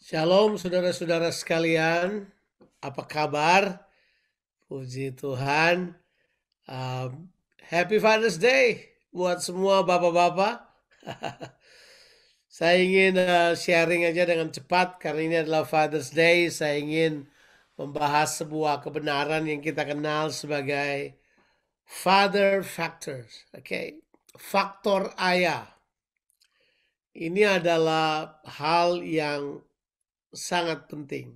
Shalom saudara-saudara sekalian, apa kabar? Puji Tuhan. Happy Father's Day buat semua bapak-bapak. Saya ingin sharing aja dengan cepat karena ini adalah Father's Day. Saya ingin membahas sebuah kebenaran yang kita kenal sebagai Father Factors. Oke, faktor ayah. Ini adalah hal yang sangat penting.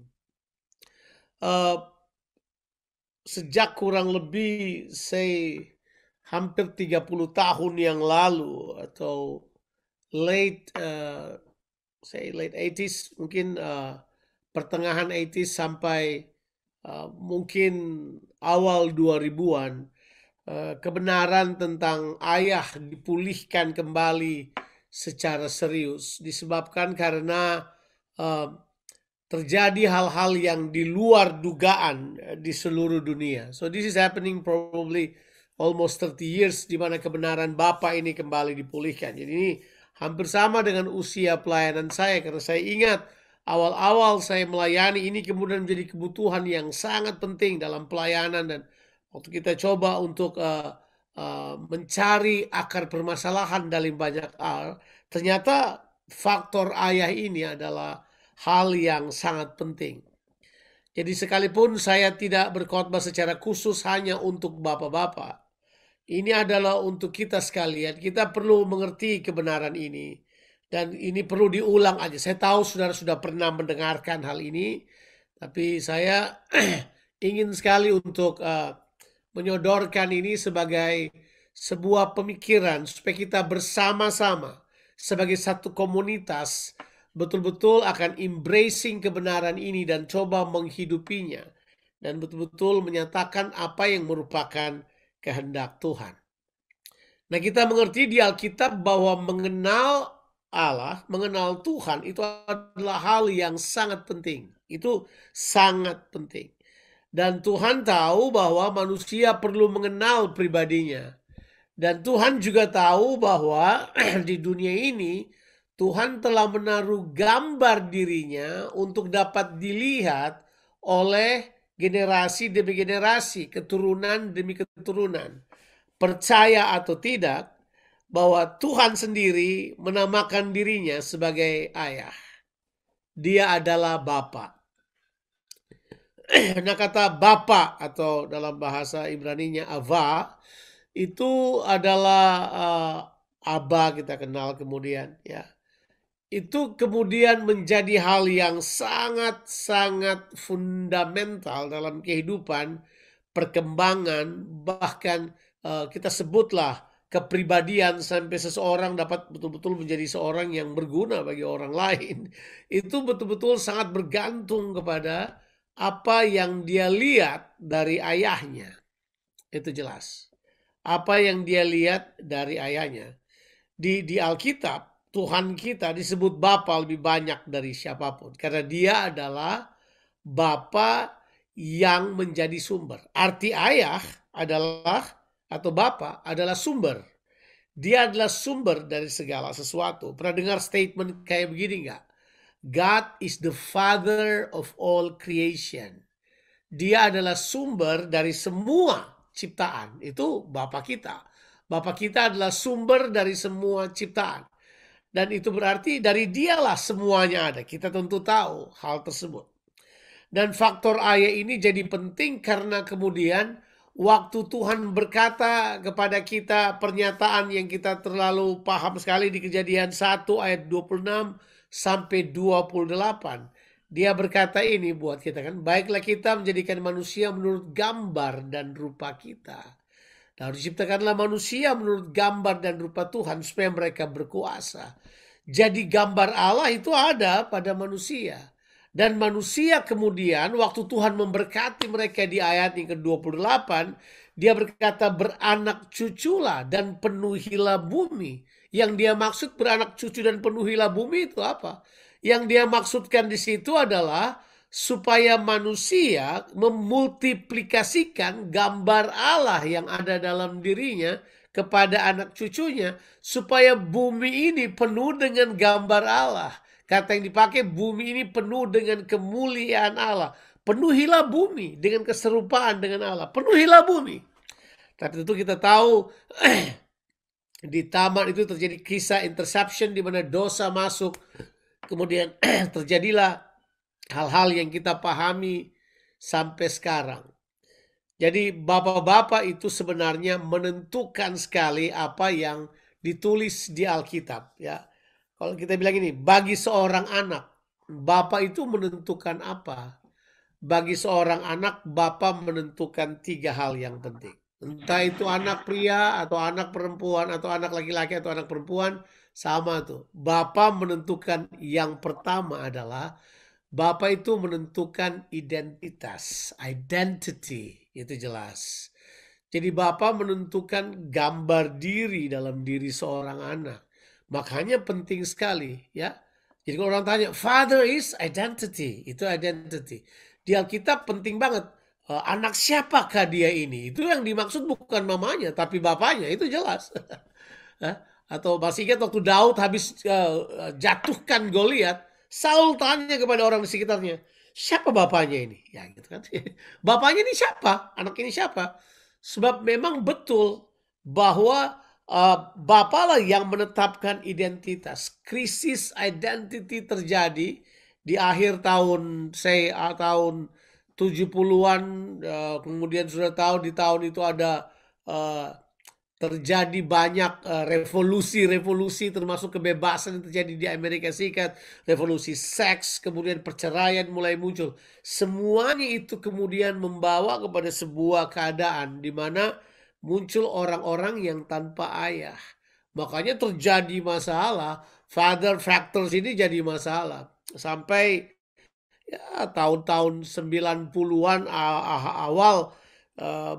Eh, Sejak kurang lebih hampir 30 tahun yang lalu atau late late 80s, mungkin pertengahan 80s sampai mungkin awal 2000-an, kebenaran tentang ayah dipulihkan kembali secara serius disebabkan karena eh, terjadi hal-hal yang di luar dugaan di seluruh dunia. So this is happening probably almost 30 years di mana kebenaran Bapa ini kembali dipulihkan. Jadi ini hampir sama dengan usia pelayanan saya karena saya ingat awal-awal saya melayani ini kemudian menjadi kebutuhan yang sangat penting dalam pelayanan, dan waktu kita coba untuk mencari akar permasalahan dalam banyak hal, ternyata faktor ayah ini adalah hal yang sangat penting. Jadi sekalipun saya tidak berkhotbah secara khusus hanya untuk bapak-bapak, ini adalah untuk kita sekalian. Kita perlu mengerti kebenaran ini. Dan ini perlu diulang aja. Saya tahu saudara sudah pernah mendengarkan hal ini, tapi saya ingin sekali untuk menyodorkan ini sebagai sebuah pemikiran supaya kita bersama-sama sebagai satu komunitas betul-betul akan embracing kebenaran ini dan coba menghidupinya dan betul-betul menyatakan apa yang merupakan kehendak Tuhan. Nah, kita mengerti di Alkitab bahwa mengenal Allah, mengenal Tuhan itu adalah hal yang sangat penting. Itu sangat penting. Dan Tuhan tahu bahwa manusia perlu mengenal pribadinya. Dan Tuhan juga tahu bahwa di dunia ini Tuhan telah menaruh gambar dirinya untuk dapat dilihat oleh generasi demi generasi, keturunan demi keturunan. Percaya atau tidak bahwa Tuhan sendiri menamakan dirinya sebagai ayah. Dia adalah Bapa. Nah, kata Bapa atau dalam bahasa Ibraninya Ava itu adalah Aba, kita kenal kemudian ya. Itu kemudian menjadi hal yang sangat-sangat fundamental dalam kehidupan, perkembangan, bahkan kita sebutlah kepribadian sampai seseorang dapat betul-betul menjadi seorang yang berguna bagi orang lain. Itu betul-betul sangat bergantung kepada apa yang dia lihat dari ayahnya. Itu jelas. Apa yang dia lihat dari ayahnya. Di Alkitab, Tuhan kita disebut Bapa lebih banyak dari siapapun. Karena dia adalah Bapa yang menjadi sumber. Arti ayah adalah, atau Bapa adalah sumber. Dia adalah sumber dari segala sesuatu. Pernah dengar statement kayak begini nggak? God is the father of all creation. Dia adalah sumber dari semua ciptaan. Itu Bapa kita. Bapa kita adalah sumber dari semua ciptaan. Dan itu berarti dari dialah semuanya ada. Kita tentu tahu hal tersebut. Dan faktor ayah ini jadi penting karena kemudian waktu Tuhan berkata kepada kita pernyataan yang kita terlalu paham sekali di Kejadian 1 ayat 26 sampai 28. Dia berkata ini buat kita kan, baiklah kita menjadikan manusia menurut gambar dan rupa kita. Lalu diciptakanlah manusia menurut gambar dan rupa Tuhan supaya mereka berkuasa. Jadi gambar Allah itu ada pada manusia. Dan manusia kemudian waktu Tuhan memberkati mereka di ayat yang ke-28, dia berkata beranak cuculah dan penuhilah bumi. Yang dia maksud beranak cucu dan penuhilah bumi itu apa? Yang dia maksudkan di situ adalah supaya manusia memultiplikasikan gambar Allah yang ada dalam dirinya kepada anak cucunya, supaya bumi ini penuh dengan gambar Allah. Kata yang dipakai, bumi ini penuh dengan kemuliaan Allah. Penuhilah bumi dengan keserupaan dengan Allah. Penuhilah bumi. Tapi tentu kita tahu di taman itu terjadi kisah interception di mana dosa masuk. Kemudian terjadilah hal-hal yang kita pahami sampai sekarang. Jadi bapak-bapak itu sebenarnya menentukan sekali apa yang ditulis di Alkitab, ya. Kalau kita bilang ini, bagi seorang anak, bapak itu menentukan apa? Bagi seorang anak, bapak menentukan 3 hal yang penting. Entah itu anak pria atau anak perempuan atau anak laki-laki atau anak perempuan, sama tuh. Bapak menentukan yang pertama adalah Bapak itu menentukan identitas, identity, itu jelas. Jadi Bapak menentukan gambar diri dalam diri seorang anak. Makanya penting sekali, ya. Jadi kalau orang tanya, father is identity, itu identity. Di Alkitab penting banget. Anak siapakah dia ini? Itu yang dimaksud bukan mamanya, tapi bapaknya, itu jelas. Atau masih ingat waktu Daud habis jatuhkan Goliat, Saul tanya kepada orang di sekitarnya, siapa bapaknya ini? Ya gitu kan. Bapaknya ini siapa? Anak ini siapa? Sebab memang betul bahwa bapaklah yang menetapkan identitas. Krisis identity terjadi di akhir tahun tahun 70-an, kemudian sudah tahu di tahun itu ada terjadi banyak revolusi-revolusi termasuk kebebasan yang terjadi di Amerika Serikat, revolusi seks, kemudian perceraian mulai muncul. Semuanya itu kemudian membawa kepada sebuah keadaan di mana muncul orang-orang yang tanpa ayah. Makanya terjadi masalah, father factors ini jadi masalah. Sampai ya tahun-tahun 90-an awal,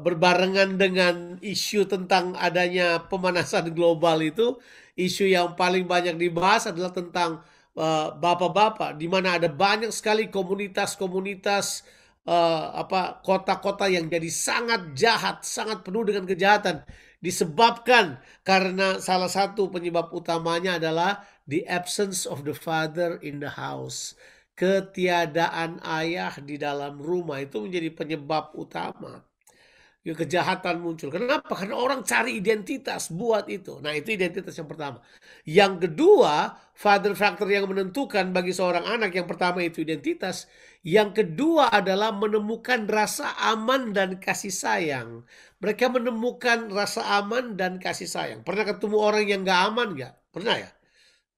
berbarengan dengan isu tentang adanya pemanasan global itu, isu yang paling banyak dibahas adalah tentang bapak-bapak, di mana ada banyak sekali komunitas-komunitas, kota-kota yang jadi sangat jahat, sangat penuh dengan kejahatan, disebabkan karena salah satu penyebab utamanya adalah the absence of the father in the house. Ketiadaan ayah di dalam rumah itu menjadi penyebab utama kejahatan muncul. Kenapa? Karena orang cari identitas buat itu. Nah, itu identitas yang pertama. Yang kedua, father factor yang menentukan bagi seorang anak, yang pertama itu identitas. Yang kedua adalah menemukan rasa aman dan kasih sayang. Mereka menemukan rasa aman dan kasih sayang. Pernah ketemu orang yang gak aman gak? Pernah ya?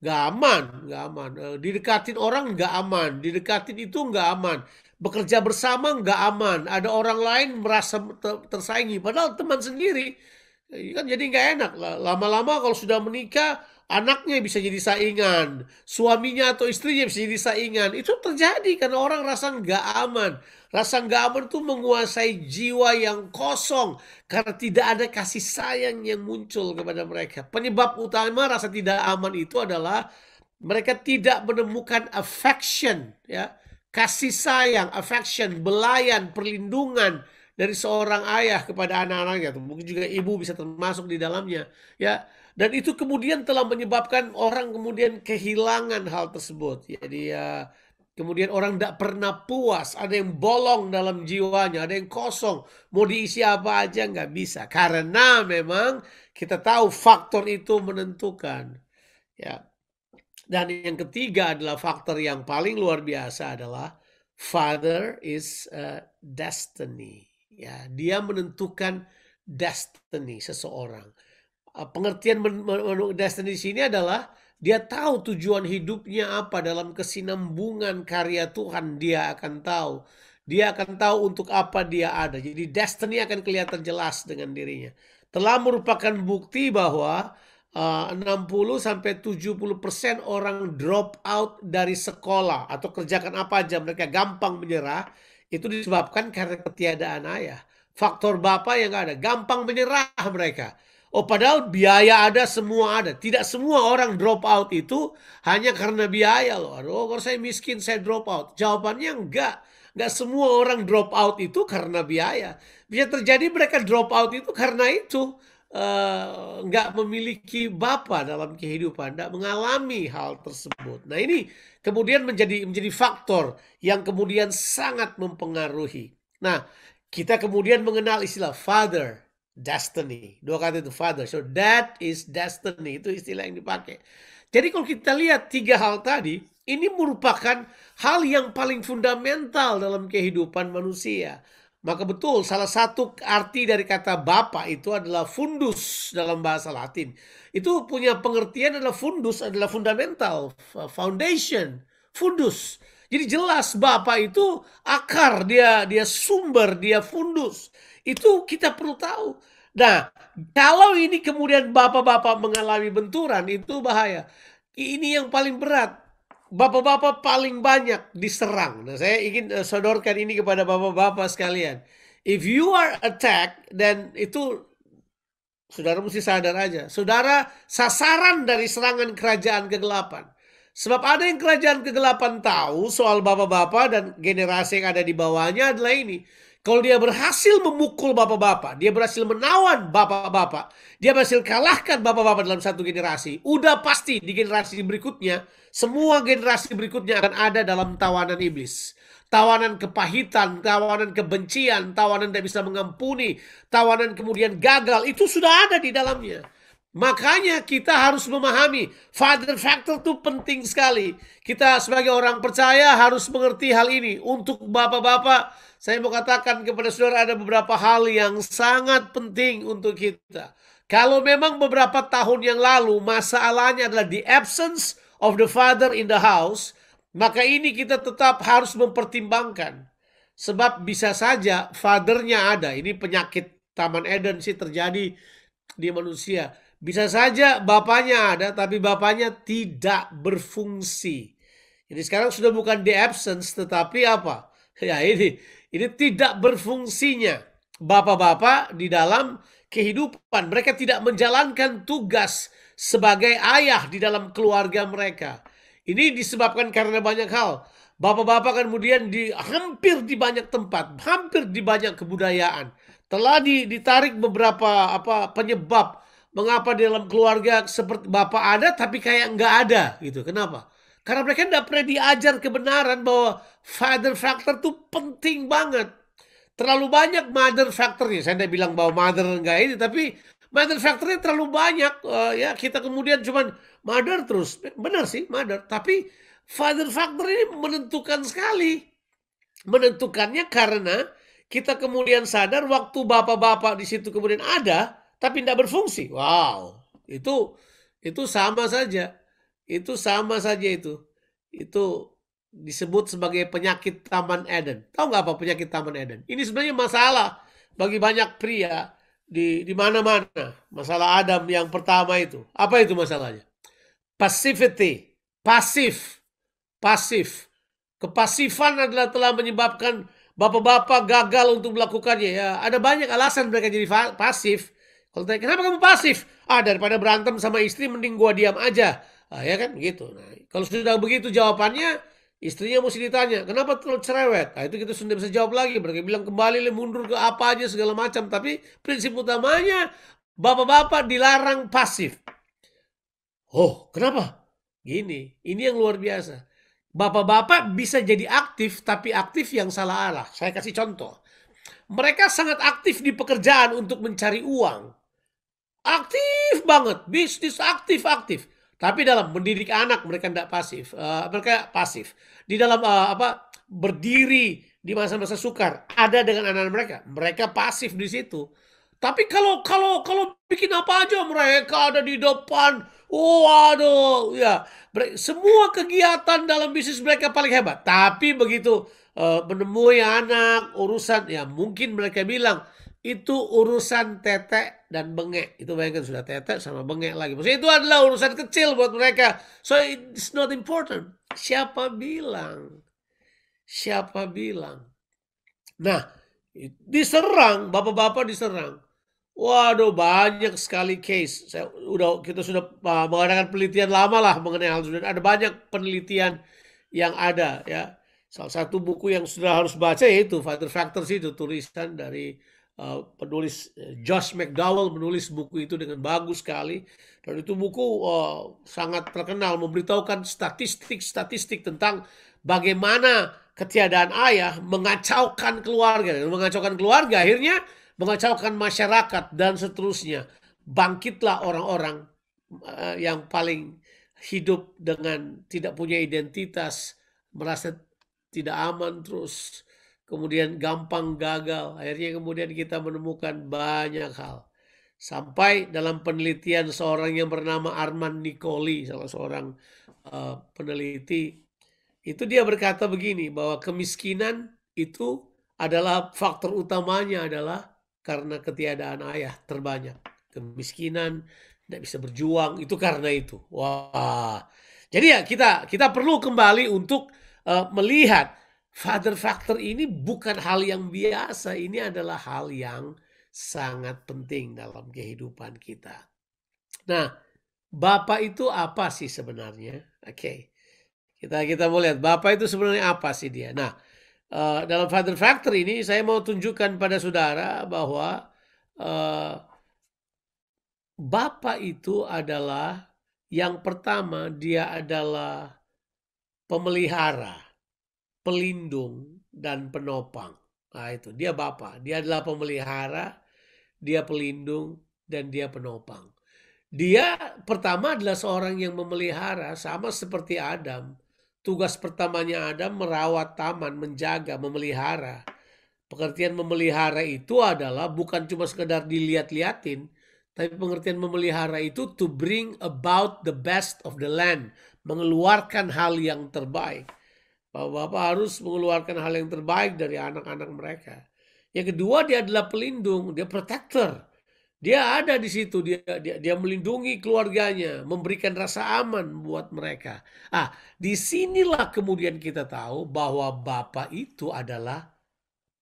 Gak aman, gak aman. Didekatin orang gak aman. Didekatin itu gak aman. Bekerja bersama nggak aman. Ada orang lain merasa tersaingi. Padahal teman sendiri. Kan jadi nggak enak. Lama-lama kalau sudah menikah, anaknya bisa jadi saingan. Suaminya atau istrinya bisa jadi saingan. Itu terjadi karena orang rasa nggak aman. Rasa nggak aman itu menguasai jiwa yang kosong. Karena tidak ada kasih sayang yang muncul kepada mereka. Penyebab utama rasa tidak aman itu adalah mereka tidak menemukan affection, ya. Kasih sayang, affection, belayan, perlindungan dari seorang ayah kepada anak-anaknya. Mungkin juga ibu bisa termasuk di dalamnya, ya. Dan itu kemudian telah menyebabkan orang kemudian kehilangan hal tersebut. Jadi ya, kemudian orang tidak pernah puas. Ada yang bolong dalam jiwanya, ada yang kosong. Mau diisi apa aja nggak bisa. Karena memang kita tahu faktor itu menentukan, ya. Dan yang ketiga adalah faktor yang paling luar biasa adalah father is destiny. Ya, dia menentukan destiny seseorang. Pengertian destiny di sini adalah dia tahu tujuan hidupnya apa dalam kesinambungan karya Tuhan. Dia akan tahu. Dia akan tahu untuk apa dia ada. Jadi destiny akan kelihatan jelas dengan dirinya. Telah merupakan bukti bahwa 60-70% orang drop out dari sekolah atau kerjakan apa aja mereka gampang menyerah, itu disebabkan karena ketiadaan ayah. Faktor bapak yang gak ada, gampang menyerah mereka. Oh, padahal biaya ada, semua ada. Tidak semua orang drop out itu hanya karena biaya loh. Aduh, kalau saya miskin saya drop out. Jawabannya enggak. Enggak semua orang drop out itu karena biaya. Bisa terjadi mereka drop out itu karena itu. nggak memiliki bapa dalam kehidupan, nggak mengalami hal tersebut. Nah, ini kemudian menjadi faktor yang kemudian sangat mempengaruhi. Nah, kita kemudian mengenal istilah father destiny. Dua kata itu father. So that is destiny. Itu istilah yang dipakai. Jadi kalau kita lihat tiga hal tadi, ini merupakan hal yang paling fundamental dalam kehidupan manusia. Maka betul, salah satu arti dari kata bapa itu adalah fundus dalam bahasa Latin. Itu punya pengertian adalah fundus, adalah fundamental, foundation, fundus. Jadi jelas bapa itu akar, dia sumber, dia fundus. Itu kita perlu tahu. Nah, kalau ini kemudian bapak-bapak mengalami benturan, itu bahaya. Ini yang paling berat. Bapak-bapak paling banyak diserang. Nah, saya ingin sodorkan ini kepada bapak-bapak sekalian. If you are attacked, dan itu saudara mesti sadar aja. Saudara sasaran dari serangan kerajaan kegelapan. Sebab ada yang kerajaan kegelapan tahu soal bapak-bapak dan generasi yang ada di bawahnya adalah ini. Kalau dia berhasil memukul bapak-bapak, dia berhasil menawan bapak-bapak, dia berhasil kalahkan bapak-bapak dalam satu generasi, udah pasti di generasi berikutnya, semua generasi berikutnya akan ada dalam tawanan iblis. Tawanan kepahitan, tawanan kebencian, tawanan tidak bisa mengampuni, tawanan kemudian gagal, itu sudah ada di dalamnya. Makanya kita harus memahami father factor itu penting sekali. Kita sebagai orang percaya harus mengerti hal ini. Untuk bapak-bapak, saya mau katakan kepada saudara ada beberapa hal yang sangat penting untuk kita. Kalau memang beberapa tahun yang lalu masalahnya adalah the absence of the father in the house, maka ini kita tetap harus mempertimbangkan. Sebab bisa saja fathernya ada. Ini penyakit Taman Eden sih terjadi di manusia. Bisa saja bapaknya ada, tapi bapaknya tidak berfungsi. Jadi sekarang sudah bukan the absence, tetapi apa? Ya ini tidak berfungsinya bapak-bapak di dalam kehidupan. Mereka tidak menjalankan tugas sebagai ayah di dalam keluarga mereka. Ini disebabkan karena banyak hal. Bapak-bapak kemudian hampir di banyak tempat, hampir di banyak kebudayaan telah ditarik beberapa penyebab mengapa di dalam keluarga seperti bapak ada tapi kayak nggak ada gitu. Kenapa? Karena mereka tidak pernah diajar kebenaran bahwa father factor itu penting banget. Terlalu banyak mother factornya. Saya tidak bilang bahwa mother enggak ini, tapi mother factornya terlalu banyak. Ya kita kemudian cuman mother terus. Benar sih mother, tapi father factor ini menentukan sekali. Menentukannya karena kita kemudian sadar waktu bapak-bapak di situ kemudian ada, tapi tidak berfungsi. Wow, itu sama saja. Itu sama saja itu. Itu disebut sebagai penyakit Taman Eden. Tahu nggak apa penyakit Taman Eden? Ini sebenarnya masalah bagi banyak pria di mana-mana. Masalah Adam yang pertama itu. Apa itu masalahnya? Passivity, pasif. Kepasifan adalah telah menyebabkan bapak-bapak gagal untuk melakukannya. Ya, ada banyak alasan mereka jadi pasif. Kalau tanya, kenapa kamu pasif? Daripada berantem sama istri, mending gua diam aja. Ya kan, gitu. Nah, kalau sudah begitu jawabannya, istrinya mesti ditanya, kenapa terlalu cerewet? Itu kita sudah bisa jawab lagi. Mereka bilang kembali, mundur ke apa aja segala macam. Tapi prinsip utamanya, bapak-bapak dilarang pasif. Oh, kenapa? Gini, ini yang luar biasa. Bapak-bapak bisa jadi aktif, tapi aktif yang salah arah. Saya kasih contoh. Mereka sangat aktif di pekerjaan untuk mencari uang. Aktif banget, bisnis aktif. Tapi dalam mendidik anak mereka tidak pasif. Mereka pasif. Di dalam berdiri di masa-masa sukar ada dengan anak-anak mereka. Mereka pasif di situ. Tapi kalau bikin apa aja mereka ada di depan. Waduh, ya. Semua kegiatan dalam bisnis mereka paling hebat. Tapi begitu menemui anak, urusan, ya mungkin mereka bilang itu urusan tetek dan bengek. Itu bayangkan sudah tetek sama bengek lagi. Maksudnya itu adalah urusan kecil buat mereka. So it's not important. Siapa bilang? Nah, diserang, bapak-bapak diserang. Waduh, banyak sekali case. Kita sudah mengadakan penelitian lama lah mengenai hal itu. Ada banyak penelitian yang ada ya. Salah satu buku yang sudah harus baca yaitu Father Factors, itu tulisan dari penulis Josh McDowell menulis buku itu dengan bagus sekali. Dan itu buku sangat terkenal, memberitahukan statistik-statistik tentang bagaimana ketiadaan ayah mengacaukan keluarga. Dan mengacaukan keluarga akhirnya mengacaukan masyarakat dan seterusnya. Bangkitlah orang-orang yang paling hidup dengan tidak punya identitas, merasa tidak aman terus, kemudian gampang gagal. Akhirnya kemudian kita menemukan banyak hal. Sampai dalam penelitian seorang yang bernama Armand Nicoli, salah seorang peneliti, itu dia berkata begini, bahwa kemiskinan itu adalah faktor utamanya adalah karena ketiadaan ayah terbanyak. Kemiskinan, tidak bisa berjuang, itu karena itu. Wah, jadi ya kita perlu kembali untuk melihat father factor ini bukan hal yang biasa. Ini adalah hal yang sangat penting dalam kehidupan kita. Nah, Bapak itu apa sih sebenarnya? Oke, kita mau lihat Bapak itu sebenarnya apa sih dia. Nah, dalam father factor ini saya mau tunjukkan pada saudara bahwa Bapak itu adalah yang pertama, dia adalah pemelihara, pelindung, dan penopang. Nah itu, dia Bapak. Dia adalah pemelihara, dia pelindung, dan dia penopang. Dia pertama adalah seorang yang memelihara, sama seperti Adam. Tugas pertamanya Adam merawat taman, menjaga, memelihara. Pengertian memelihara itu adalah bukan cuma sekedar dilihat-liatin, tapi pengertian memelihara itu to bring about the best of the land, mengeluarkan hal yang terbaik. Bapak harus mengeluarkan hal yang terbaik dari anak-anak mereka. Yang kedua, dia adalah pelindung, dia protector. Dia ada di situ, dia melindungi keluarganya, memberikan rasa aman buat mereka. Disinilah kemudian kita tahu bahwa Bapak itu adalah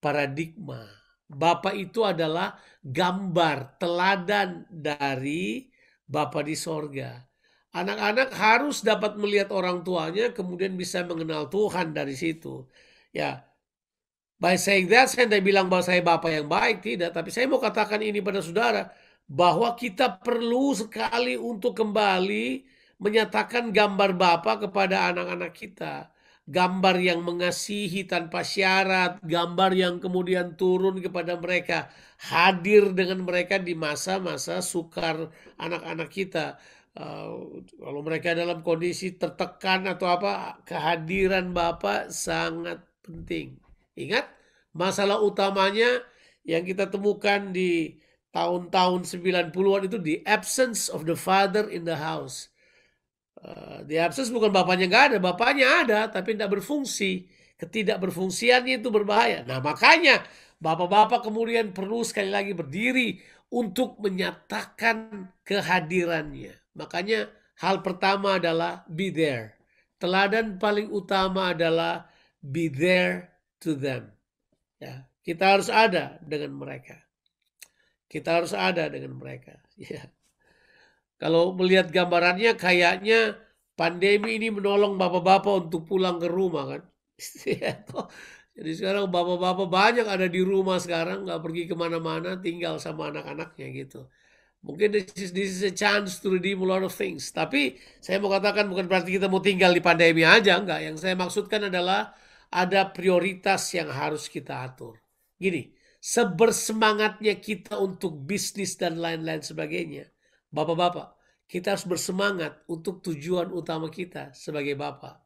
paradigma. Bapak itu adalah gambar, teladan dari Bapa di sorga. Anak-anak harus dapat melihat orang tuanya, kemudian bisa mengenal Tuhan dari situ. Ya, by saying that, saya tidak bilang bahwa saya Bapak yang baik, tidak. Tapi saya mau katakan ini pada saudara, bahwa kita perlu sekali untuk kembali menyatakan gambar Bapa kepada anak-anak kita. Gambar yang mengasihi tanpa syarat, gambar yang kemudian turun kepada mereka, hadir dengan mereka di masa-masa sukar anak-anak kita. Kalau mereka dalam kondisi tertekan atau apa, kehadiran Bapa sangat penting. Ingat, masalah utamanya yang kita temukan di tahun-tahun 90-an itu the absence of the father in the house. The absence bukan bapaknya nggak ada, bapaknya ada tapi tidak berfungsi. Ketidakberfungsiannya itu berbahaya. Nah makanya bapak-bapak kemudian perlu sekali lagi berdiri untuk menyatakan kehadirannya. Makanya hal pertama adalah be there. Teladan paling utama adalah be there to them. Ya, kita harus ada dengan mereka. Kita harus ada dengan mereka. Ya. Kalau melihat gambarannya kayaknya pandemi ini menolong bapak-bapak untuk pulang ke rumah kan. Jadi sekarang bapak-bapak banyak ada di rumah sekarang, nggak pergi kemana-mana, tinggal sama anak-anaknya gitu. Mungkin this is a chance to redeem a lot of things. Tapi saya mau katakan bukan berarti kita mau tinggal di pandemi aja, enggak. Yang saya maksudkan adalah ada prioritas yang harus kita atur. Gini, sebersemangatnya kita untuk bisnis dan lain-lain sebagainya, bapak-bapak, kita harus bersemangat untuk tujuan utama kita sebagai bapak,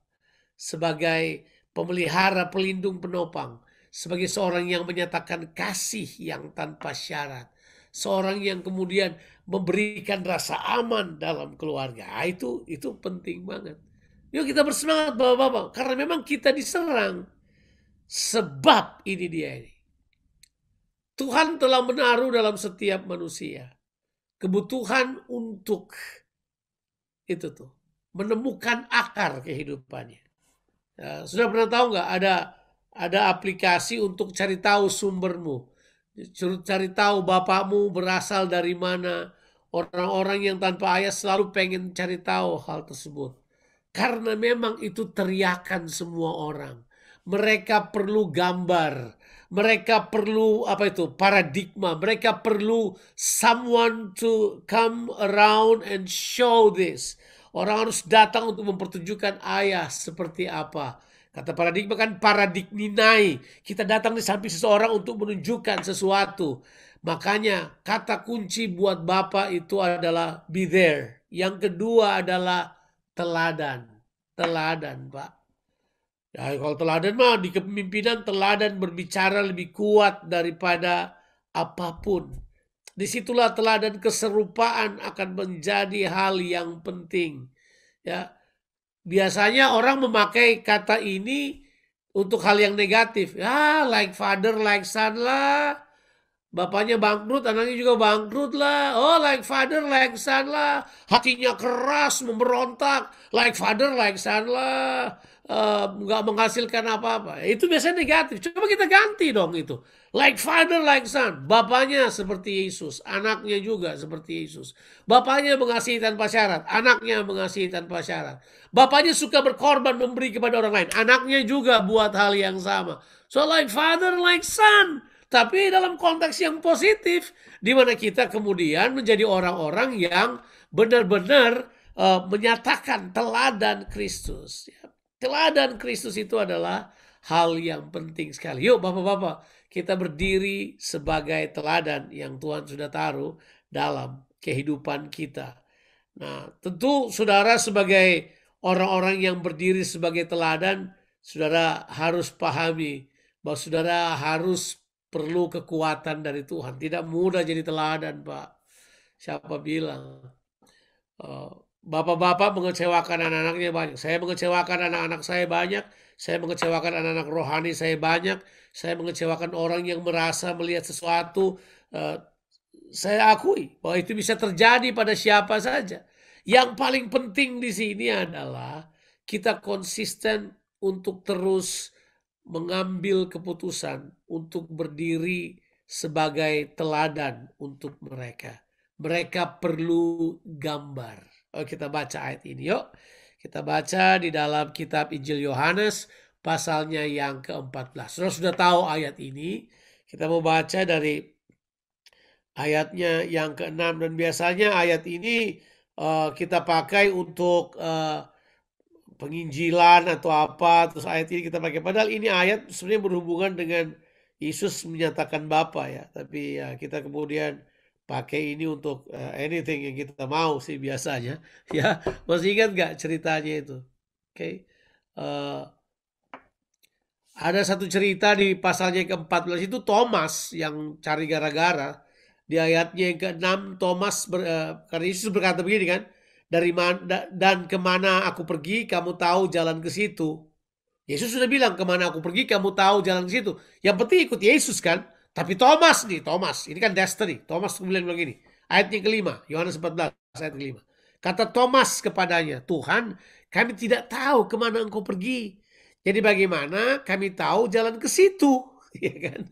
sebagai pemelihara, pelindung, penopang, sebagai seorang yang menyatakan kasih yang tanpa syarat, seorang yang kemudian memberikan rasa aman dalam keluarga. Itu penting banget. Yuk kita bersemangat bapak-bapak, karena memang kita diserang. Sebab ini dia ini. Tuhan telah menaruh dalam setiap manusia kebutuhan untuk itu tuh, menemukan akar kehidupannya. Ya, sudah pernah tahu nggak ada aplikasi untuk cari tahu sumbermu, cari tahu bapakmu berasal dari mana. Orang-orang yang tanpa ayah selalu pengen cari tahu hal tersebut. Karena memang itu teriakan semua orang. Mereka perlu gambar. Mereka perlu apa itu? Paradigma. Mereka perlu someone to come around and show this. Orang harus datang untuk mempertunjukkan ayah seperti apa. Kata paradigma kan paradigminai. Kita datang di samping seseorang untuk menunjukkan sesuatu. Makanya kata kunci buat Bapak itu adalah be there. Yang kedua adalah teladan. Teladan, Pak. Ya, kalau teladan mah di kepemimpinan teladan berbicara lebih kuat daripada apapun. Disitulah teladan keserupaan akan menjadi hal yang penting. Ya, biasanya orang memakai kata ini untuk hal yang negatif. Ya, like father, like son lah. Bapaknya bangkrut, anaknya juga bangkrut lah. Oh, like father, like son lah. Hatinya keras, memberontak. Like father, like son lah. Nggak menghasilkan apa-apa. Itu biasanya negatif. Coba kita ganti dong itu. Like father, like son. Bapaknya seperti Yesus. Anaknya juga seperti Yesus. Bapaknya mengasihi tanpa syarat. Anaknya mengasihi tanpa syarat. Bapaknya suka berkorban memberi kepada orang lain. Anaknya juga buat hal yang sama. So like father, like son. Tapi dalam konteks yang positif, di mana kita kemudian menjadi orang-orang yang benar-benar menyatakan teladan Kristus. Teladan Kristus itu adalah hal yang penting sekali. Yuk Bapak-Bapak, kita berdiri sebagai teladan yang Tuhan sudah taruh dalam kehidupan kita. Nah, tentu saudara sebagai orang-orang yang berdiri sebagai teladan, saudara harus pahami bahwa saudara harus perlu kekuatan dari Tuhan. Tidak mudah jadi teladan, Pak. Siapa bilang? Bapak-bapak mengecewakan anak-anaknya banyak. Saya mengecewakan anak-anak saya banyak. Saya mengecewakan anak-anak rohani saya banyak. Saya mengecewakan orang yang merasa melihat sesuatu. Saya akui bahwa itu bisa terjadi pada siapa saja. Yang paling penting di sini adalah kita konsisten untuk terus mengambil keputusan untuk berdiri sebagai teladan untuk mereka. Mereka perlu gambar. Kita baca ayat ini yuk. Kita baca di dalam kitab Injil Yohanes pasalnya yang ke-14. Saudara sudah tahu ayat ini. Kita mau baca dari ayatnya yang ke-6. Dan biasanya ayat ini kita pakai untuk penginjilan atau apa, terus ayat ini kita pakai. Padahal ini ayat sebenarnya berhubungan dengan Yesus menyatakan Bapa ya. Tapi ya kita kemudian pakai ini untuk anything yang kita mau sih biasanya. Ya, masih ingat gak ceritanya itu? Oke. Ada satu cerita di pasalnya ke-14 itu Thomas yang cari gara-gara. Di ayatnya yang ke-6 Thomas karena Yesus berkata begini kan. Dari mana dan kemana aku pergi, kamu tahu jalan ke situ. Yesus sudah bilang kemana aku pergi, kamu tahu jalan ke situ. Yang penting ikut Yesus kan. Tapi Thomas nih, Thomas, ini kan destiny. Thomas kemudian bilang gini, ayat yang kelima, Yohanes 14, ayat kelima. Kata Thomas kepadanya, Tuhan, kami tidak tahu kemana engkau pergi. Jadi bagaimana kami tahu jalan ke situ, ya kan?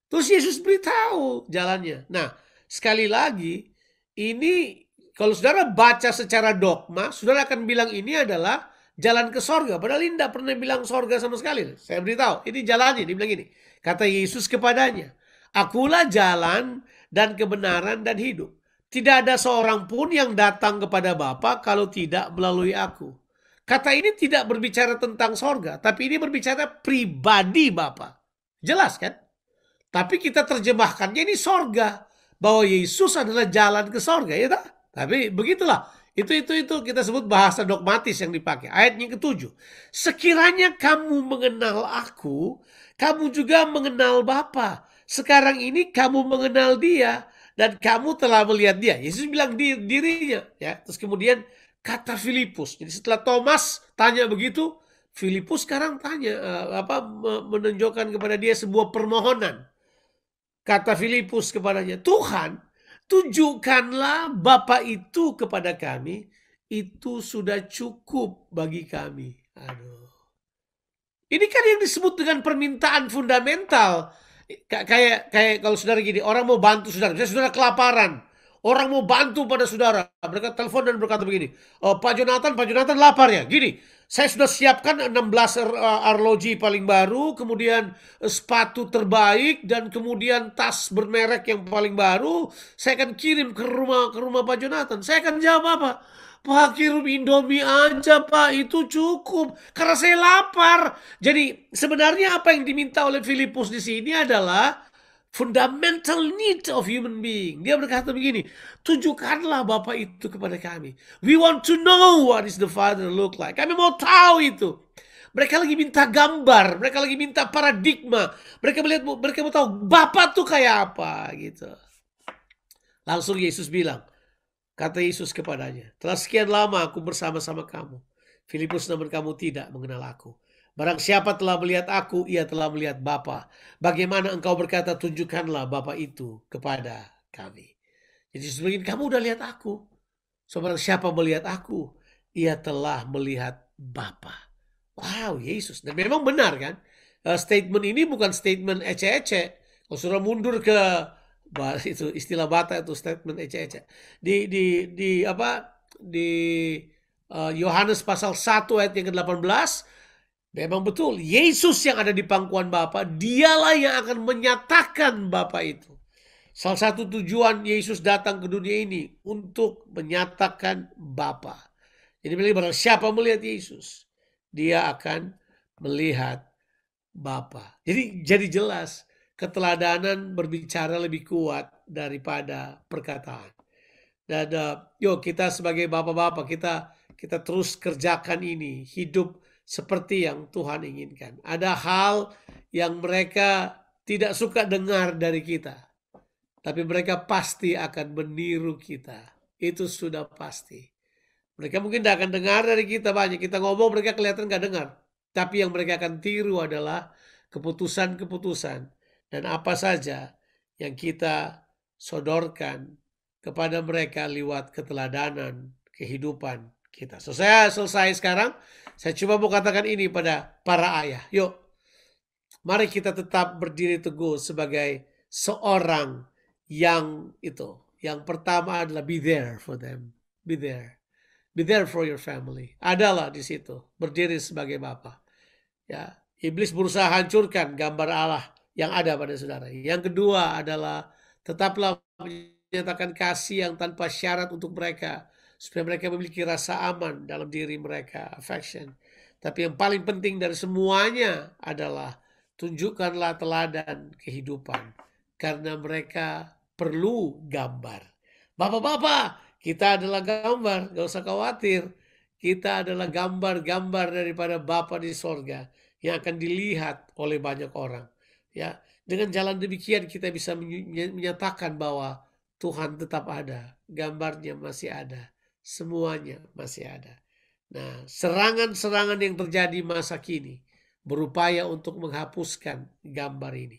Terus Yesus beritahu jalannya. Nah, sekali lagi, ini kalau saudara baca secara dogma, saudara akan bilang ini adalah jalan ke sorga. Padahal ini tidak pernah bilang sorga sama sekali. Saya beritahu, ini jalannya. Dia bilang ini. Kata Yesus kepadanya, akulah jalan dan kebenaran dan hidup. Tidak ada seorang pun yang datang kepada Bapa kalau tidak melalui aku. Kata ini tidak berbicara tentang sorga, tapi ini berbicara pribadi Bapa. Jelas kan? Tapi kita terjemahkannya ini sorga. Bahwa Yesus adalah jalan ke sorga, ya tak? Tapi begitulah. Itu kita sebut bahasa dogmatis yang dipakai. Ayat yang ke-7. Sekiranya kamu mengenal aku, kamu juga mengenal Bapa. Sekarang ini kamu mengenal dia dan kamu telah melihat dia. Yesus bilang dirinya, ya. Terus kemudian kata Filipus. Jadi setelah Thomas tanya begitu, Filipus sekarang tanya menunjukkan kepada dia sebuah permohonan. Kata Filipus kepadanya, Tuhan, tunjukkanlah Bapa itu kepada kami, itu sudah cukup bagi kami. Aduh. Ini kan yang disebut dengan permintaan fundamental. Kayak kalau saudara gini, orang mau bantu saudara, misalnya saudara kelaparan. Orang mau bantu pada saudara. Mereka telepon dan berkata begini, Pak Jonathan lapar ya? Gini, saya sudah siapkan 16 arloji paling baru, kemudian sepatu terbaik, dan kemudian tas bermerek yang paling baru. Saya akan kirim ke rumah Pak Jonathan. Saya akan jawab apa? Pak, kirim Indomie aja Pak, itu cukup. Karena saya lapar. Jadi sebenarnya apa yang diminta oleh Filipus di sini adalah fundamental need of human being. Dia berkata begini, tunjukkanlah Bapa itu kepada kami. We want to know what is the Father look like. Kami mau tahu itu. Mereka lagi minta gambar, mereka lagi minta paradigma. Mereka mau tahu Bapa tuh kayak apa gitu. Langsung Yesus bilang, kata Yesus kepadanya, telah sekian lama aku bersama-sama kamu. Filipus, namun kamu tidak mengenal aku. Barang siapa telah melihat aku, ia telah melihat Bapa. Bagaimana engkau berkata, tunjukkanlah Bapa itu kepada kami. Jadi sebenarnya kamu udah lihat aku. So, barang siapa melihat aku, ia telah melihat Bapa. Wow, Yesus. Dan memang benar kan? Statement ini bukan statement ece-ece. Kalau sudah mundur ke itu istilah Bata, itu statement ece-ece. Di Yohanes pasal 1 ayat yang ke-18, memang betul Yesus yang ada di pangkuan Bapa, dialah yang akan menyatakan Bapa itu. Salah satu tujuan Yesus datang ke dunia ini untuk menyatakan Bapa. Jadi barang siapa melihat Yesus, dia akan melihat Bapa. Jadi jelas keteladanan berbicara lebih kuat daripada perkataan. Dan yuk kita sebagai bapak-bapak, kita terus kerjakan ini, hidup seperti yang Tuhan inginkan. Ada hal yang mereka tidak suka dengar dari kita, tapi mereka pasti akan meniru kita. Itu sudah pasti. Mereka mungkin tidak akan dengar dari kita banyak. Kita ngomong mereka kelihatan gak dengar. Tapi yang mereka akan tiru adalah keputusan-keputusan dan apa saja yang kita sodorkan kepada mereka lewat keteladanan kehidupan kita. So, saya selesai sekarang. Saya cuma mau katakan ini pada para ayah. Yuk, mari kita tetap berdiri teguh sebagai seorang yang itu. Yang pertama adalah be there for them. Be there. Be there for your family. Adalah di situ. Berdiri sebagai bapa. Ya, iblis berusaha hancurkan gambar Allah yang ada pada saudara. Yang kedua adalah tetaplah menyatakan kasih yang tanpa syarat untuk mereka, supaya mereka memiliki rasa aman dalam diri mereka, affection. Tapi yang paling penting dari semuanya adalah tunjukkanlah teladan kehidupan, karena mereka perlu gambar. Bapak-bapak, kita adalah gambar, gak usah khawatir. Kita adalah gambar-gambar daripada Bapa di sorga yang akan dilihat oleh banyak orang. Ya, dengan jalan demikian kita bisa menyatakan bahwa Tuhan tetap ada, gambarnya masih ada, semuanya masih ada. Nah, serangan-serangan yang terjadi masa kini berupaya untuk menghapuskan gambar ini.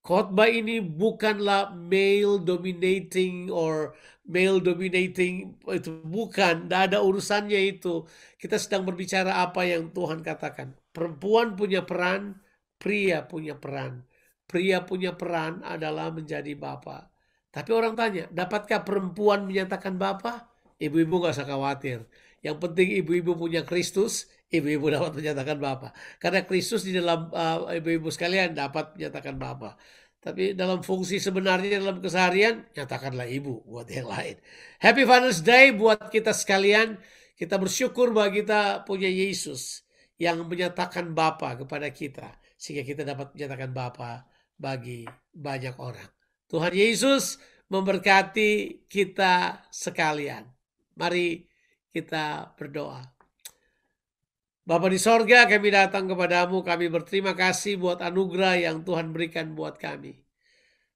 Khotbah ini bukanlah male dominating, itu bukan, tidak ada urusannya itu. Kita sedang berbicara apa yang Tuhan katakan. Perempuan punya peran, pria punya peran. Pria punya peran adalah menjadi bapa. Tapi orang tanya, dapatkah perempuan menyatakan bapa? Ibu-ibu gak usah khawatir. Yang penting ibu-ibu punya Kristus, ibu-ibu dapat menyatakan Bapa. Karena Kristus di dalam ibu-ibu sekalian dapat menyatakan Bapa. Tapi dalam fungsi sebenarnya dalam keseharian, nyatakanlah ibu buat yang lain. Happy Father's Day buat kita sekalian. Kita bersyukur bahwa kita punya Yesus yang menyatakan Bapa kepada kita, sehingga kita dapat menyatakan Bapa bagi banyak orang. Tuhan Yesus memberkati kita sekalian. Mari kita berdoa. Bapa di sorga, kami datang kepadamu. Kami berterima kasih buat anugerah yang Tuhan berikan buat kami.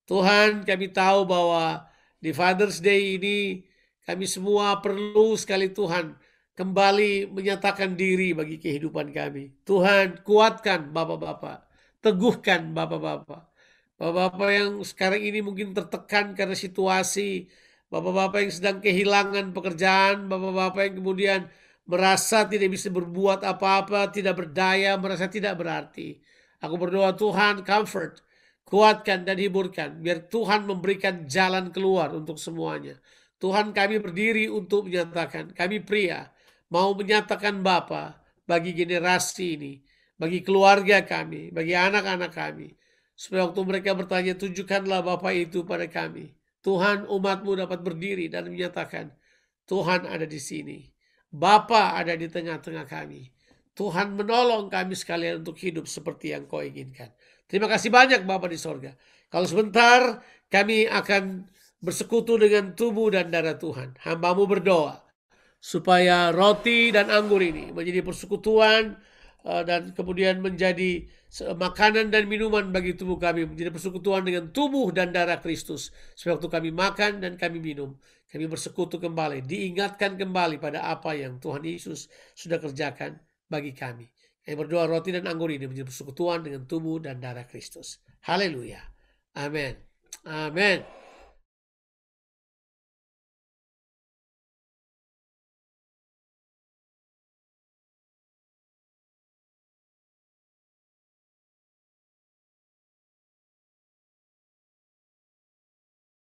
Tuhan, kami tahu bahwa di Father's Day ini kami semua perlu sekali Tuhan kembali menyatakan diri bagi kehidupan kami. Tuhan, kuatkan bapak-bapak. Teguhkan bapak-bapak. Bapak-bapak yang sekarang ini mungkin tertekan karena situasi. Bapak-bapak yang sedang kehilangan pekerjaan. Bapak-bapak yang kemudian merasa tidak bisa berbuat apa-apa, tidak berdaya, merasa tidak berarti. Aku berdoa Tuhan, comfort. kuatkan dan hiburkan. Biar Tuhan memberikan jalan keluar untuk semuanya. Tuhan, kami berdiri untuk menyatakan, kami pria mau menyatakan Bapa bagi generasi ini, bagi keluarga kami, bagi anak-anak kami. Supaya waktu mereka bertanya, tunjukkanlah Bapa itu pada kami. Tuhan, umatmu dapat berdiri dan menyatakan, Tuhan ada di sini. Bapa ada di tengah-tengah kami. Tuhan menolong kami sekalian untuk hidup seperti yang kau inginkan. Terima kasih banyak Bapa di sorga. Kalau sebentar kami akan bersekutu dengan tubuh dan darah Tuhan. Hamba-Mu berdoa supaya roti dan anggur ini menjadi persekutuan dan kemudian menjadi makanan dan minuman bagi tubuh kami, menjadi persekutuan dengan tubuh dan darah Kristus. Supaya waktu kami makan dan kami minum, kami bersekutu kembali, diingatkan kembali pada apa yang Tuhan Yesus sudah kerjakan bagi kami. Kami berdoa roti dan anggur ini menjadi persekutuan dengan tubuh dan darah Kristus. Haleluya. Amin. Amin.